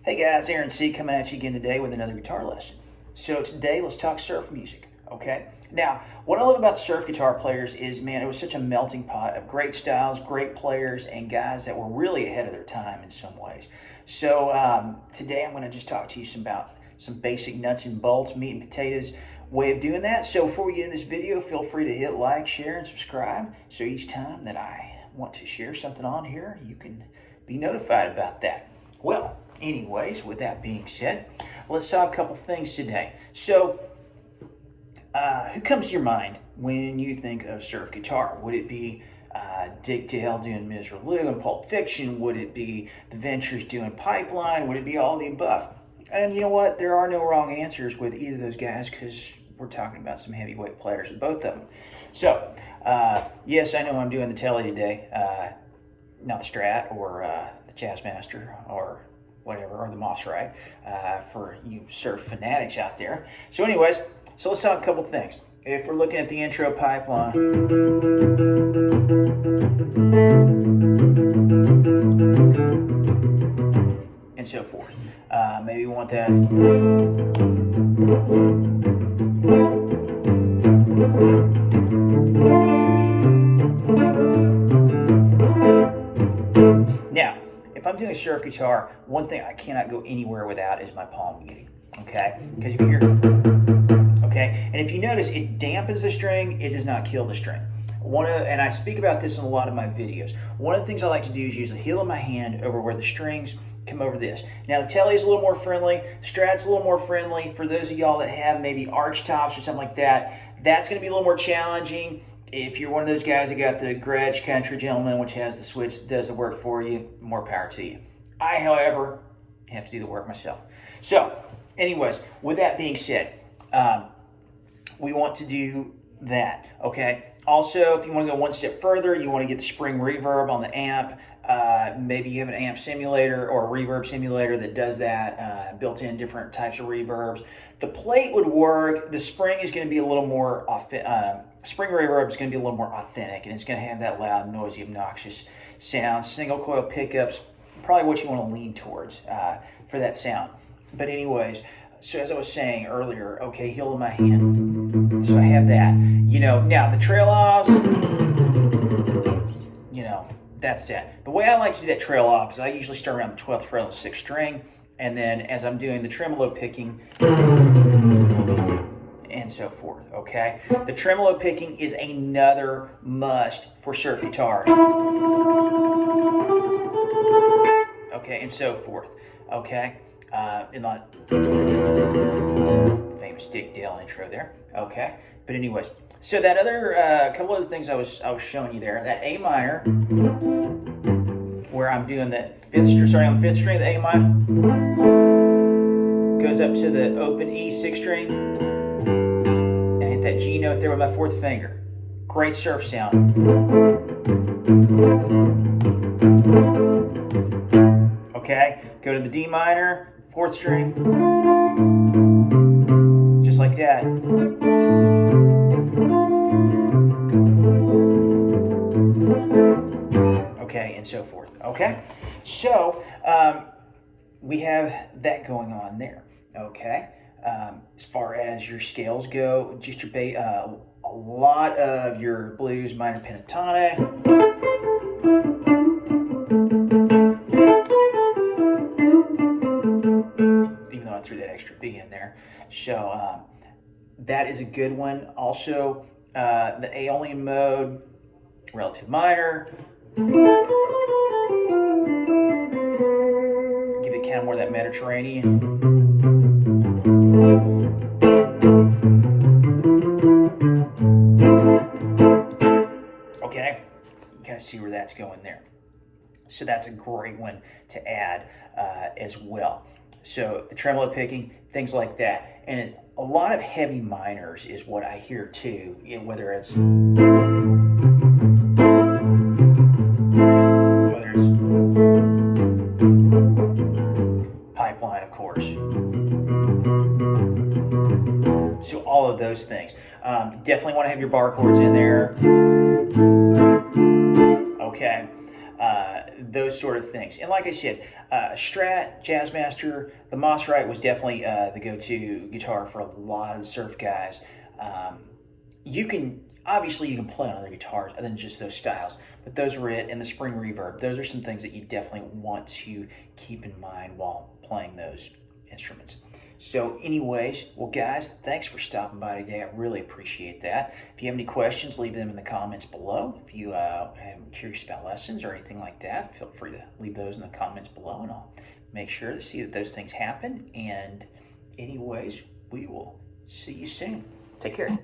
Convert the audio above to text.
Hey guys, Aaron C coming at you again today with another guitar lesson. So today let's talk surf music, okay? Now, what I love about the surf guitar players is, man, it was such a melting pot of great styles, great players, and guys that were really ahead of their time in some ways. So today I'm going to just talk to you about some basic nuts and bolts, meat and potatoes way of doing that. So before we get into this video, feel free to hit like, share, and subscribe. So each time that I want to share something on here, you can be notified about that. Well, anyways, with that being said, let's talk a couple things today. So, who comes to your mind when you think of surf guitar? Would it be Dick Dale doing Ms. Lou in Pulp Fiction? Would it be the Ventures doing Pipeline? Would it be all the above? And you know what? There are no wrong answers with either of those guys because we're talking about some heavyweight players with both of them. So, yes, I know I'm doing the Telly today. Not the Strat or the Jazzmaster or whatever, or the Mossrite, for you surf fanatics out there. So anyways, so let's talk a couple things. If we're looking at the intro pipeline, and so forth. Maybe we want that. Now, if I'm doing surf guitar, one thing I cannot go anywhere without is my palm muting, okay? Because you can hear, okay? And if you notice, it dampens the string, it does not kill the string. And I speak about this in a lot of my videos. One of the things I like to do is use the heel of my hand over where the strings come over this. Now, the Telly is a little more friendly, Strat's a little more friendly. For those of y'all that have maybe arch tops or something like that, that's gonna be a little more challenging. If you're one of those guys that got the Gretsch Country Gentleman, which has the switch that does the work for you, more power to you. I, however, have to do the work myself. So, anyways, with that being said, we want to do that, okay? Also, if you want to go one step further, you want to get the spring reverb on the amp. Maybe you have an amp simulator or a reverb simulator that does that, built in different types of reverbs. The plate would work. The spring is going to be a little more spring reverb is going to be a little more authentic, and it's going to have that loud, noisy, obnoxious sound. Single coil pickups, probably what you want to lean towards for that sound. But anyways, so as I was saying earlier, okay, heel of my hand. So I have that. You know, now the trail offs, you know, that's that. The way I like to do that trail off is I usually start around the 12th fret on the 6th string, and then as I'm doing the tremolo picking, and so forth, okay? The tremolo picking is another must for surf guitars. Okay, and so forth, okay? In the famous Dick Dale intro there, okay? But anyways, so that other, couple other things I was showing you there, that A minor, where I'm doing the starting on the 5th string of the A minor, goes up to the open E 6th string, and hit that G note there with my 4th finger. Great surf sound. Okay, go to the D minor, 4th string, just like that. Okay, and so forth. Okay, so we have that going on there. Okay, as far as your scales go, just your a lot of your blues, minor pentatonic. Even though I threw that extra B in there, so that is a good one. Also, the Aeolian mode, relative minor. Give it kind of more of that Mediterranean. Okay, you kind of see where that's going there. So that's a great one to add as well. So the tremolo picking, things like that. And a lot of heavy minors is what I hear too, whether it's Pipeline, of course. So all of those things. Definitely want to have your bar chords in there. Okay. those sort of things. And like I said, Strat, Jazzmaster, the Mossrite was definitely the go-to guitar for a lot of the surf guys. You can play on other guitars other than just those styles, but those were it. And the Spring Reverb, those are some things that you definitely want to keep in mind while playing those instruments. So anyways, well guys, thanks for stopping by today. I really appreciate that. If you have any questions, leave them in the comments below. If you are curious about lessons or anything like that, feel free to leave those in the comments below, and I'll make sure to see that those things happen. And anyways, we will see you soon. Take care.